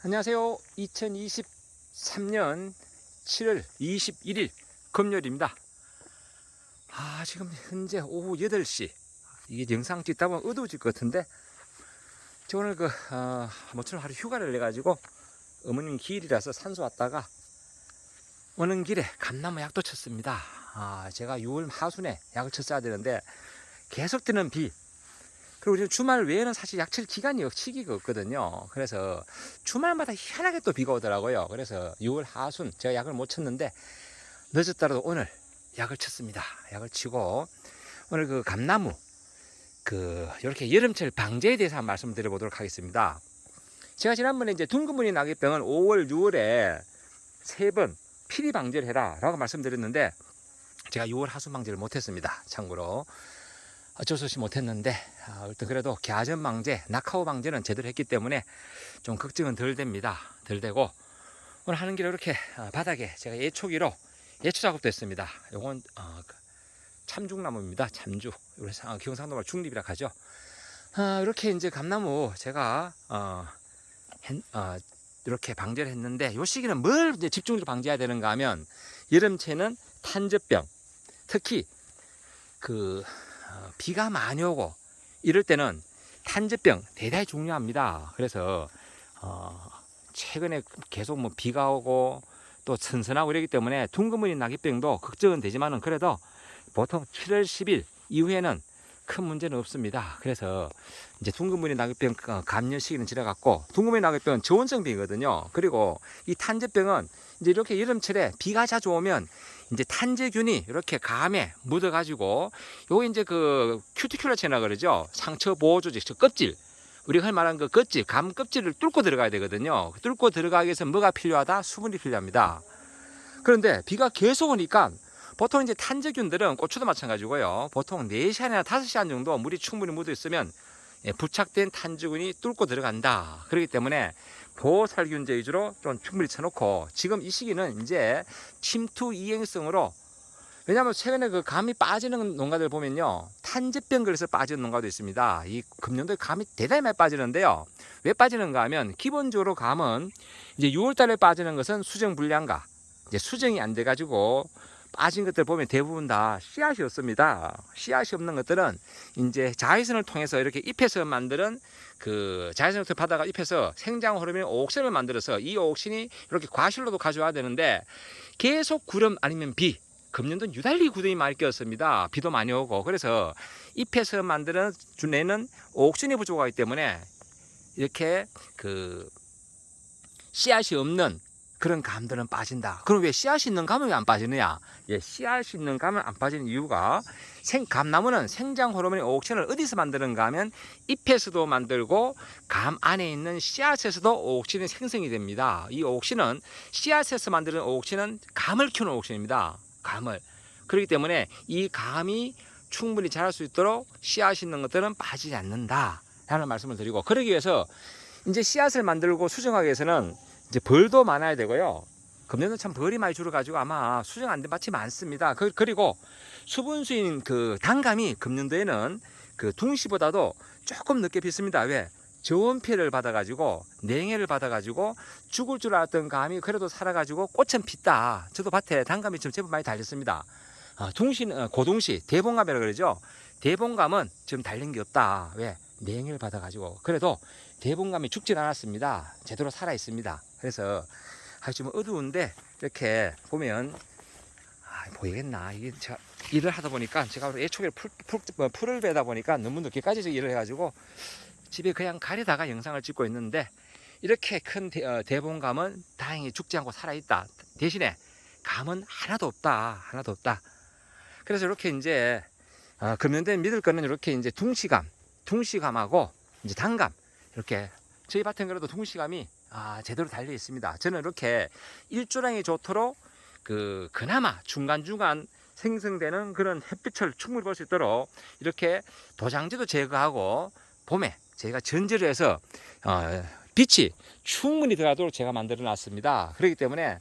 안녕하세요. 2023년 7월 21일 금요일입니다. 지금 현재 오후 8시. 이게 영상 찍다 보면 어두워질 것 같은데, 저 오늘 모처럼 하루 휴가를 내가지고 어머님 기일이라서 산소 왔다가 오는 길에 감나무 약도 쳤습니다. 제가 6월 하순에 약을 쳤어야 되는데 계속 드는 비, 그리고 지금 주말 외에는 사실 약칠 기간이 시기가 없거든요. 그래서 주말마다 희한하게 또 비가 오더라고요. 그래서 6월 하순 제가 약을 못 쳤는데 늦었더라도 오늘 약을 쳤습니다. 약을 치고 오늘 감나무 이렇게 여름철 방제에 대해서 한번 말씀드려보도록 하겠습니다. 제가 지난번에 이제 둥근무늬 낙엽병은 5월, 6월에 3번 피리 방제를 해라 라고 말씀드렸는데, 제가 6월 하순 방제를 못했습니다. 참고로 어쩔 수 없이 못했는데, 일단 그래도 개화전 방제, 낙하오 방제는 제대로 했기 때문에 좀 걱정은 덜 됩니다. 덜 되고, 오늘 하는 길에 이렇게 바닥에 제가 예초기로 예초 작업도 했습니다. 요건 참중나무입니다. 참주. 경상도말 중립이라 하죠. 이렇게 이제 감나무 제가 이렇게 방제를 했는데, 요 시기는 뭘 이제 집중적으로 방제해야 되는가 하면, 여름채는 탄저병, 특히 비가 많이 오고 이럴 때는 탄저병 대단히 중요합니다. 그래서 최근에 계속 비가 오고 또 선선하고 이러기 때문에 둥근무늬 낙엽병도 걱정은 되지만은, 그래도 보통 7월 10일 이후에는 큰 문제는 없습니다. 그래서 이제 둥근무늬 낙엽병 감염 시기는 지나갔고, 둥근무늬 낙엽병은 저온성병이거든요. 그리고 이 탄저병은 이제 이렇게 여름철에 비가 자주 오면 이제 탄저균이 이렇게 감에 묻어가지고, 요게 이제 큐티큘러체나 그러죠. 상처 보호 조직, 저 껍질, 우리가 흔히 말하는 껍질, 감 껍질을 뚫고 들어가야 되거든요. 뚫고 들어가기 위해서 뭐가 필요하다? 수분이 필요합니다. 그런데 비가 계속 오니까 보통 이제 탄저균들은, 고추도 마찬가지고요, 보통 4시간이나 5시간 정도 물이 충분히 묻어 있으면 부착된 탄저균이 뚫고 들어간다. 그렇기 때문에 보호살균제 위주로 좀 충분히 쳐놓고, 지금 이 시기는 이제 침투 이행성으로, 왜냐하면 최근에 감이 빠지는 농가들 보면요, 탄저병 걸려서 빠지는 농가도 있습니다. 이 금년도에 감이 대단히 많이 빠지는데요. 왜 빠지는가 하면, 기본적으로 감은 이제 6월달에 빠지는 것은 수정 불량과 이제 수정이 안 돼가지고 빠진 것들 보면 대부분 다 씨앗이 없습니다. 씨앗이 없는 것들은 이제 자외선을 통해서 이렇게 잎에서 만드는 자외선을 받아가 잎에서 생장 호르몬 오옥신을 만들어서, 이 오옥신이 이렇게 과실로도 가져와야 되는데 계속 구름 아니면 비, 금년도는 유달리 구름이 많이 꼈습니다. 비도 많이 오고. 그래서 잎에서 만드는 내는 오옥신이 부족하기 때문에 이렇게 씨앗이 없는 그런 감들은 빠진다. 그럼 왜 씨앗이 있는 감은 왜 안 빠지느냐? 씨앗이 있는 감은 안 빠지는 이유가, 감나무는 생장 호르몬의 오옥신을 어디서 만드는가 하면 잎에서도 만들고 감 안에 있는 씨앗에서도 오옥신이 생성이 됩니다. 이 오옥신은, 씨앗에서 만드는 오옥신은 감을 키우는 오옥신입니다. 감을. 그렇기 때문에 이 감이 충분히 자랄 수 있도록 씨앗이 있는 것들은 빠지지 않는다 라는 말씀을 드리고, 그러기 위해서 이제 씨앗을 만들고 수정하기 위해서는 이제 벌도 많아야 되고요. 금년도 참 벌이 많이 줄어가지고 아마 수정 안 된 밭이 많습니다. 그리고 수분수인 단감이 금년도에는 둥시보다도 조금 늦게 피습니다. 왜? 저온 피해를 받아가지고, 냉해를 받아가지고 죽을 줄 알았던 감이 그래도 살아가지고 꽃은 폈다. 저도 밭에 단감이 좀 제법 많이 달렸습니다. 고둥시, 대봉감이라고 그러죠. 대봉감은 지금 달린 게 없다. 왜? 냉해를 받아가지고. 그래도 대봉감이 죽진 않았습니다. 제대로 살아 있습니다. 그래서 좀 어두운데, 이렇게 보면 보이겠나? 이게 제가 일을 하다 보니까, 제가 예초기에 풀을 베다 보니까 너무 늦게까지 일을 해가지고 집에 그냥 가려다가 영상을 찍고 있는데, 이렇게 큰 대봉감은 다행히 죽지 않고 살아있다. 대신에 감은 하나도 없다. 하나도 없다. 그래서 이렇게 이제 금년도에 믿을 거는 이렇게 이제 둥시감하고 이제 단감, 이렇게 저희 밭은 그래도 둥시감이 제대로 달려 있습니다. 저는 이렇게 일조량이 좋도록 그나마 중간중간 생성되는 그런 햇빛을 충분히 볼 수 있도록 이렇게 도장지도 제거하고, 봄에 제가 전지를 해서 빛이 충분히 들어가도록 제가 만들어 놨습니다. 그렇기 때문에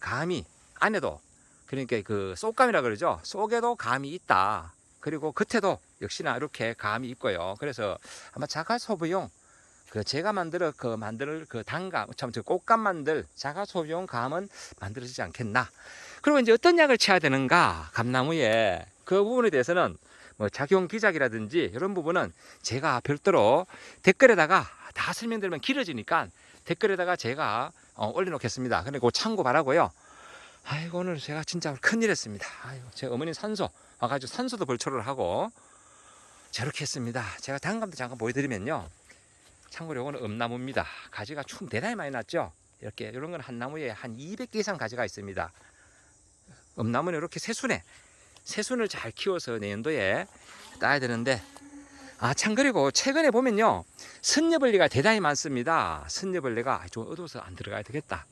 감이 안에도, 그러니까 쏙감이라 그러죠. 속에도 감이 있다. 그리고 겉에도 역시나 이렇게 감이 있고요. 그래서 아마 자갈소부용 그 제가 만들 그 단감, 참 저 꽃감 만들 자가 소비용 감은 만들어지지 않겠나. 그리고 이제 어떤 약을 쳐야 되는가, 감나무에 그 부분에 대해서는 뭐 작용 기작이라든지 이런 부분은 제가 별도로 댓글에다가 다 설명드리면 길어지니까 댓글에다가 제가 올려놓겠습니다. 근데 그거 참고 바라고요. 아이고, 오늘 제가 진짜 큰일 했습니다. 아이고, 제 어머니 산소 와가지고 산소도 벌초를 하고 저렇게 했습니다. 제가 단감도 잠깐 보여드리면요. 참고로 이거는 엄나무입니다. 가지가 총 대단히 많이 났죠. 이렇게 이런 건 한 나무에 한 200개 이상 가지가 있습니다. 엄나무는 이렇게 새순을 잘 키워서 내년도에 따야 되는데, 참, 그리고 최근에 보면요, 선녀벌레가 대단히 많습니다. 선녀벌레가 좀 어두워서 안 들어가야 되겠다.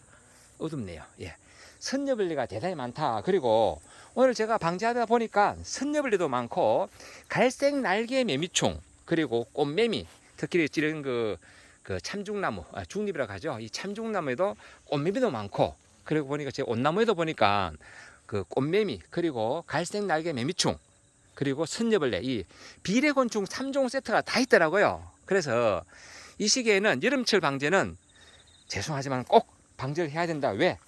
어둡네요. 예. 선녀벌레가 대단히 많다. 그리고 오늘 제가 방지하다 보니까 선녀벌레도 많고 갈색 날개 매미충, 그리고 꽃매미, 특히 이런 그 참중나무, 중립이라고 하죠. 이 참중나무에도 꽃매미도 많고, 그리고 보니까 제 온나무에도 보니까 그 꽃매미, 그리고 갈색 날개 매미충, 그리고 선녀벌레, 이 비례곤충 3종 세트가 다 있더라고요. 그래서 이 시기에는 여름철 방제는 죄송하지만 꼭 방제를 해야 된다. 왜?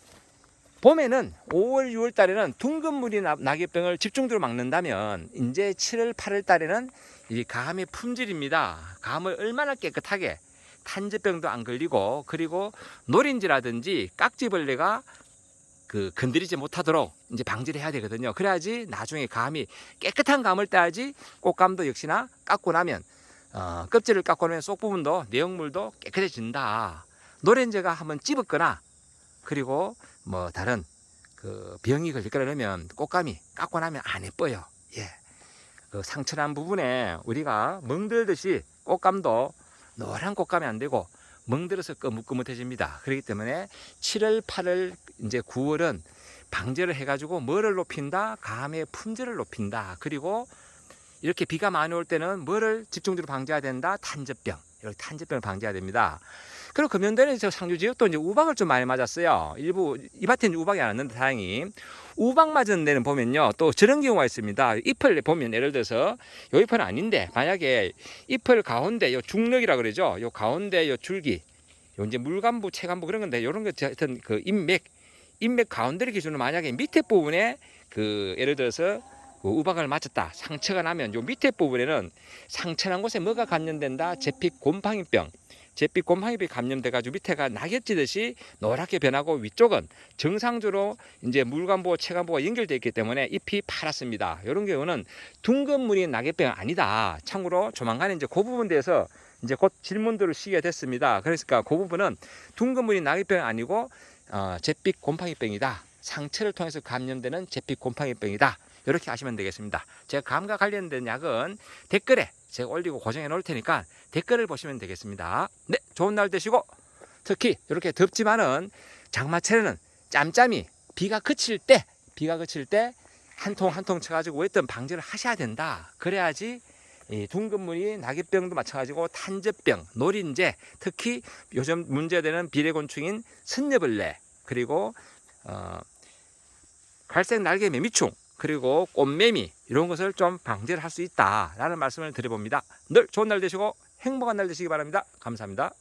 봄에는 5월, 6월 달에는 둥근무리 낙엽병을 집중적으로 막는다면, 이제 7월, 8월 달에는 이 감의 품질입니다. 감을 얼마나 깨끗하게 탄저병도 안 걸리고, 그리고 노린지라든지 깍지벌레가 건드리지 못하도록 이제 방지를 해야 되거든요. 그래야지 나중에 감이 깨끗한 감을 따야지 꽃감도 역시나 깎고 나면 껍질을 깎고 나면 속 부분도 내용물도 깨끗해진다. 노렌제가 한번 찝었거나, 그리고 뭐 다른 그 병이 걸릴 거라면 꽃감이 깎고 나면 안 예뻐요. 예. 그 상처난 부분에 우리가 멍들듯이 꽃감도 노란 꽃감이 안 되고 멍들어서 거뭇거뭇해집니다. 그렇기 때문에 7월, 8월, 이제 9월은 방제를 해가지고 뭐를 높인다? 감의 품질을 높인다. 그리고 이렇게 비가 많이 올 때는 뭐를 집중적으로 방제해야 된다? 탄저병. 이렇게 탄저병을 방제해야 됩니다. 그리고 금년도에는 저 상주 지역도 이제 우박을 좀 많이 맞았어요. 일부 이 밭에는 우박이 안 왔는데 다행히 우박 맞은 데는 보면요, 또 저런 경우가 있습니다. 잎을 보면 예를 들어서 요 잎은 아닌데, 만약에 잎을 가운데 요 중력이라 그러죠. 요 가운데 요 줄기, 요 이제 물간부, 체간부 그런 건데, 요런 거 하여튼 그 인맥 가운데를 기준으로 만약에 밑에 부분에 예를 들어서 그 우박을 맞았다, 상처가 나면 요 밑에 부분에는 상처난 곳에 뭐가 감염된다? 제픽 곰팡이병. 제빛 곰팡이병이 감염돼가지고 밑에가 낙엽지듯이 노랗게 변하고, 위쪽은 정상적으로 이제 물관부, 체관부가 연결되어 있기 때문에 잎이 파랗습니다. 이런 경우는 둥근무늬 낙엽병은 아니다. 참고로 조만간에 이제 그 부분에 대해서 이제 곧 질문들을 시게 됐습니다. 그러니까 그 부분은 둥근무늬 낙엽병이 아니고 제빛 곰팡이병이다. 상처를 통해서 감염되는 제빛 곰팡이병이다. 이렇게 아시면 되겠습니다. 제가 감과 관련된 약은 댓글에 제가 올리고 고정해 놓을 테니까 댓글을 보시면 되겠습니다. 네, 좋은 날 되시고, 특히 이렇게 덥지만은 장마철에는 짬짬이 비가 그칠 때 한 통 한 통 쳐가지고 어떤 방제를 하셔야 된다. 그래야지 이 둥근무늬 낙엽병도 마찬가지고 탄저병, 노린재, 특히 요즘 문제되는 비례곤충인 선녀벌레, 그리고 갈색 날개 매미충, 그리고 꽃매미, 이런 것을 좀 방제를 할 수 있다라는 말씀을 드려봅니다. 늘 좋은 날 되시고 행복한 날 되시기 바랍니다. 감사합니다.